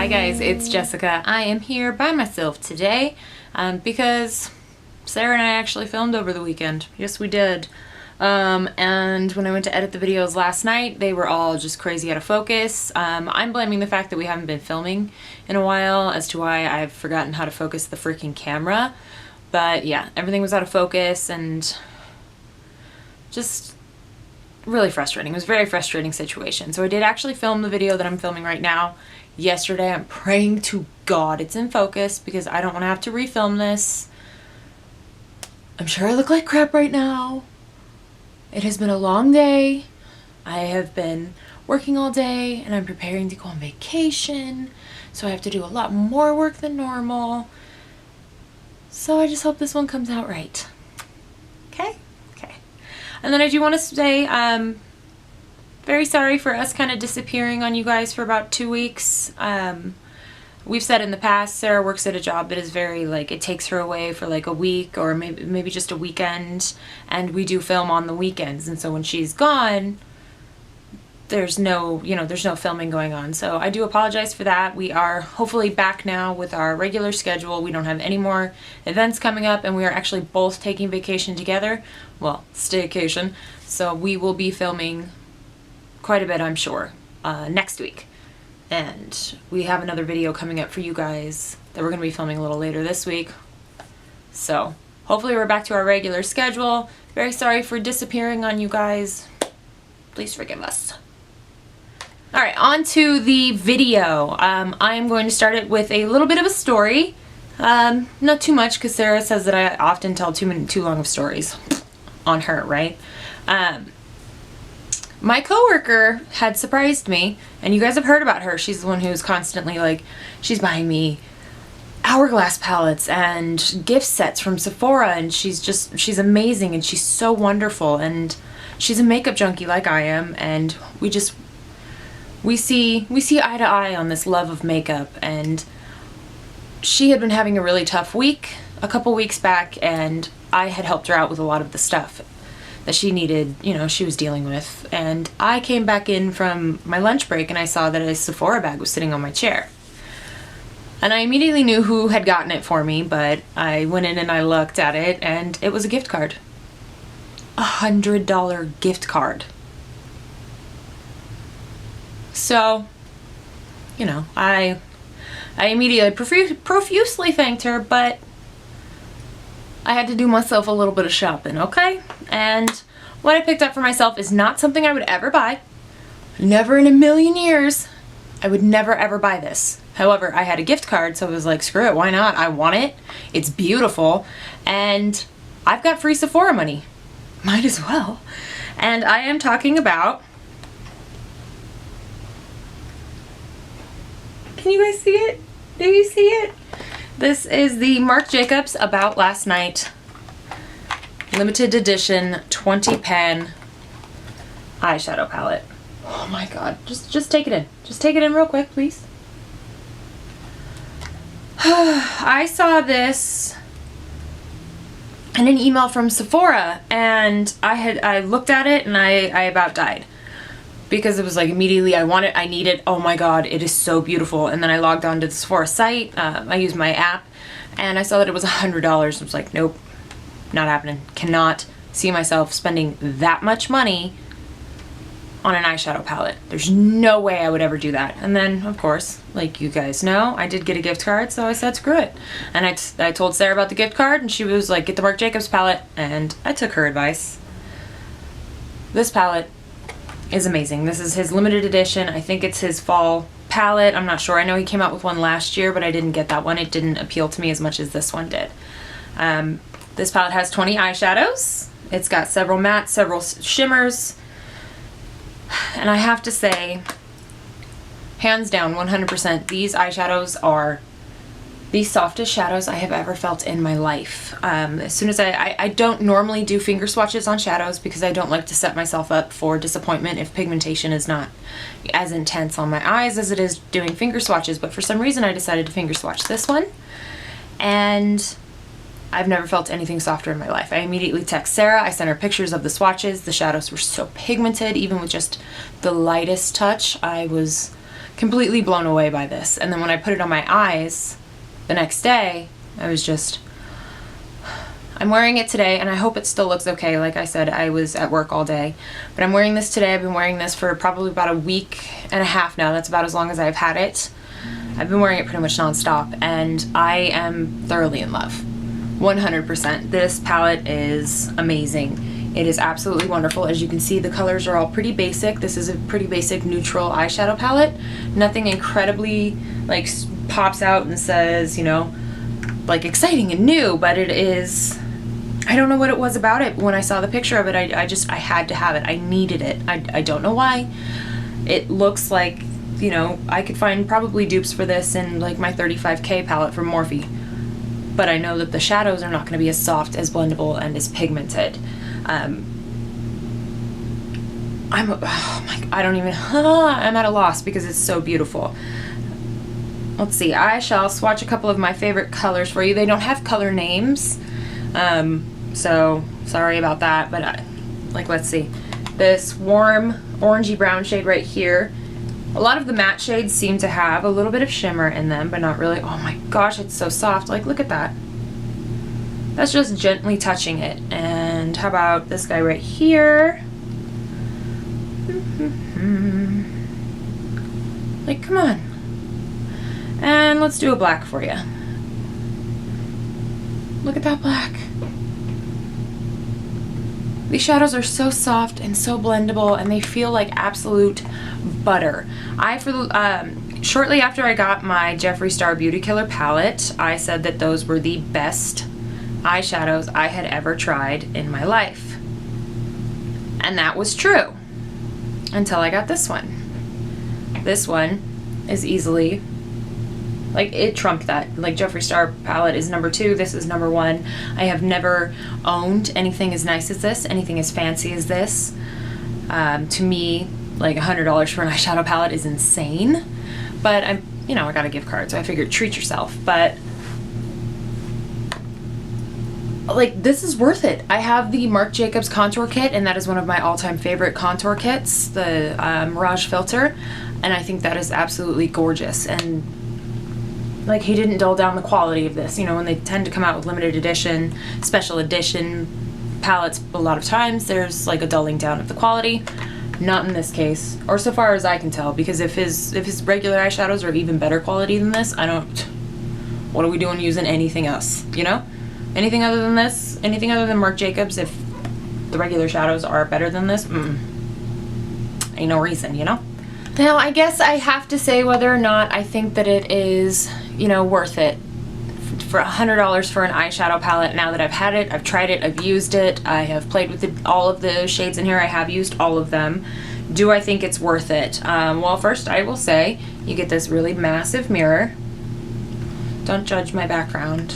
Hi guys, it's Jessica. I am here by myself today because Sarah and I actually filmed over the weekend. Yes, we did. And when I went to edit the videos last night, they were all just crazy out of focus. I'm blaming the fact that we haven't been filming in a while as to why I've forgotten how to focus the freaking camera. But yeah, everything was out of focus and just really frustrating. It was a very frustrating situation. So I did actually film the video that I'm filming right now yesterday. I'm praying to God it's in focus because I don't want to have to refilm this. I'm sure I look like crap right now. It has been a long day. I have been working all day and I'm preparing to go on vacation. So I have to do a lot more work than normal. So I just hope this one comes out right. Okay? Okay. And then I do want to say, very sorry for us kind of disappearing on you guys for about 2 weeks. We've said in the past, Sarah works at a job that is very, like, it takes her away for like a week or maybe just a weekend, and we do film on the weekends, and so when she's gone, there's no, there's no filming going on. So I do apologize for that. We are hopefully back now with our regular schedule. We don't have any more events coming up, and we are actually both taking vacation together. Well, staycation. So we will be filming quite a bit, I'm sure, next week. And we have another video coming up for you guys that we're going to be filming a little later this week. So hopefully we're back to our regular schedule. Very sorry for disappearing on you guys. Please forgive us. Alright, on to the video. I am going to start it with a little bit of a story. Not too much, because Sarah says that I often tell too long of stories on her, right? My coworker had surprised me, and you guys have heard about her. She's the one who's constantly like, she's buying me hourglass palettes and gift sets from Sephora, and she's amazing, and she's so wonderful, and she's a makeup junkie like I am, and we see eye to eye on this love of makeup. And she had been having a really tough week a couple weeks back, and I had helped her out with a lot of the stuff that she needed, she was dealing with. And I came back in from my lunch break and I saw that a Sephora bag was sitting on my chair. And I immediately knew who had gotten it for me, but I went in and I looked at it and it was a gift card. $100 gift card. So, I immediately profusely thanked her, but I had to do myself a little bit of shopping, okay? And what I picked up for myself is not something I would ever buy. Never in a million years. I would never ever buy this. However, I had a gift card, so I was like, screw it, why not? I want it. It's beautiful. And I've got free Sephora money. Might as well. And I am talking about... Can you guys see it? Do you see it? This is the Marc Jacobs About Last Night limited edition 20 pan eyeshadow palette. Oh my god, just take it in. Just take it in real quick, please. I saw this in an email from Sephora, and I looked at it and I about died. Because it was like immediately, I want it, I need it, oh my god, it is so beautiful. And then I logged on to the Sephora site, I used my app, and I saw that it was $100. I was like, nope, not happening. Cannot see myself spending that much money on an eyeshadow palette. There's no way I would ever do that. And then, of course, like you guys know, I did get a gift card, so I said, screw it. And I told Sarah about the gift card, and she was like, get the Marc Jacobs palette, and I took her advice. This palette is amazing. This is his limited edition. I think it's his fall palette. I'm not sure. I know he came out with one last year, but I didn't get that one. It didn't appeal to me as much as this one did. This palette has 20 eyeshadows. It's got several mattes, several shimmers. And I have to say, hands down, 100%, these eyeshadows are the softest shadows I have ever felt in my life. As soon as I don't normally do finger swatches on shadows because I don't like to set myself up for disappointment if pigmentation is not as intense on my eyes as it is doing finger swatches, but for some reason I decided to finger swatch this one, and I've never felt anything softer in my life. I immediately text Sarah, I sent her pictures of the swatches. The shadows were so pigmented, even with just the lightest touch. I was completely blown away by this. And then when I put it on my eyes the next day, I was just, I'm wearing it today and I hope it still looks okay. Like I said, I was at work all day, but I'm wearing this today. I've been wearing this for probably about a week and a half now. That's about as long as I've had it. I've been wearing it pretty much nonstop and I am thoroughly in love. 100%. This palette is amazing. It is absolutely wonderful. As you can see, the colors are all pretty basic. This is a pretty basic neutral eyeshadow palette. Nothing incredibly like pops out and says, you know, like exciting and new, but it is, I don't know what it was about it. When I saw the picture of it, I had to have it. I needed it. I don't know why. It looks like, you know, I could find probably dupes for this in like my 35K palette from Morphe. But I know that the shadows are not going to be as soft, as blendable, and as pigmented. I don't even, I'm at a loss because it's so beautiful. Let's see, I shall swatch a couple of my favorite colors for you. They don't have color names, so sorry about that, but like, let's see. This warm orangey brown shade right here. A lot of the matte shades seem to have a little bit of shimmer in them, but not really. Oh my gosh, it's so soft. Like, look at that. That's just gently touching it. And how about this guy right here? Like, come on. And let's do a black for you. Look at that black. These shadows are so soft and so blendable, and they feel like absolute butter. Shortly after I got my Jeffree Star Beauty Killer palette, I said that those were the best eyeshadows I had ever tried in my life. And that was true. Until I got this one. This one is easily, like, it trumped that. Like, Jeffree Star palette is number 2, this is number 1. I have never owned anything as nice as this, anything as fancy as this. To me, like $100 for an eyeshadow palette is insane. But I'm, you know, I got a gift card, so I figured treat yourself. But like, this is worth it. I have the Marc Jacobs contour kit, and that is one of my all-time favorite contour kits, the Mirage filter, and I think that is absolutely gorgeous. And like, he didn't dull down the quality of this. You know, when they tend to come out with limited edition, special edition palettes, a lot of times there's like a dulling down of the quality. Not in this case, or so far as I can tell, because if his regular eyeshadows are even better quality than this, what are we doing using anything else, you know? Anything other than this, anything other than Marc Jacobs, if the regular shadows are better than this, ain't no reason, you know? Now, I guess I have to say whether or not I think that it is, you know, worth it for $100 for an eyeshadow palette. Now that I've had it, I've tried it, I've used it, I have played with all of the shades in here, I have used all of them. Do I think it's worth it? Well, first I will say, you get this really massive mirror. Don't judge my background.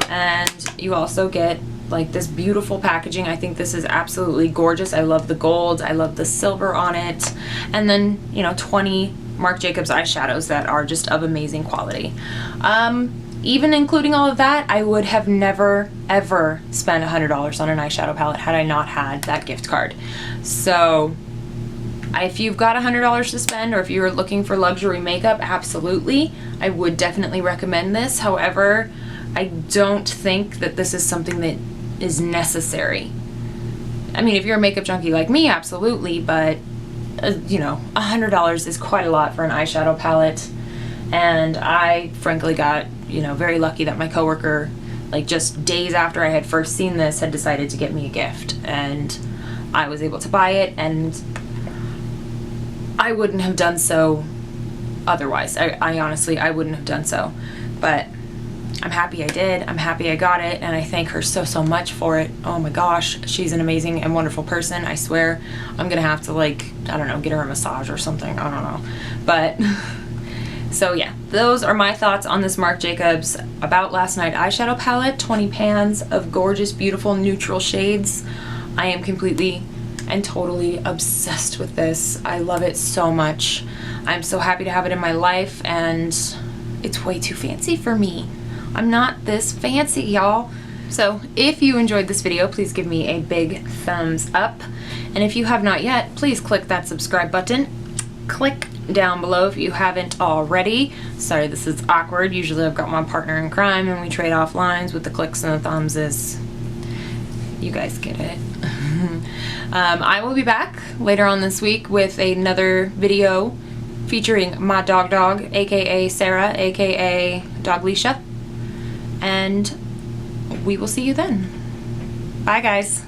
And you also get like this beautiful packaging. I think this is absolutely gorgeous. I love the gold, I love the silver on it. And then, you know, 20 Marc Jacobs eyeshadows that are just of amazing quality. Even including all of that, I would have never ever spent $100 on an eyeshadow palette had I not had that gift card. So if you've got $100 to spend, or if you're looking for luxury makeup, absolutely, I would definitely recommend this. However, I don't think that this is something that is necessary. I mean, if you're a makeup junkie like me, absolutely, but you know, $100 is quite a lot for an eyeshadow palette. And I frankly got, you know, very lucky that my coworker, like just days after I had first seen this, had decided to get me a gift, and I was able to buy it, and I wouldn't have done so otherwise. I honestly, I wouldn't have done so, but I'm happy I did. I'm happy I got it, and I thank her so much for it. Oh my gosh, she's an amazing and wonderful person. I swear I'm gonna have to, like, I don't know, get her a massage or something. I don't know, but so yeah, those are my thoughts on this Marc Jacobs About Last Night eyeshadow palette. 20 pans of gorgeous, beautiful, neutral shades. I am completely and totally obsessed with this. I love it so much. I'm so happy to have it in my life, and it's way too fancy for me. I'm not this fancy, y'all. So if you enjoyed this video, please give me a big thumbs up. And if you have not yet, please click that subscribe button click down below if you haven't already. Sorry, this is awkward. Usually I've got my partner in crime and we trade off lines with the clicks and the thumbs. You guys get it. I will be back later on this week with another video featuring my dog, aka Sarah, aka Dog Leisha, and we will see you then. Bye guys.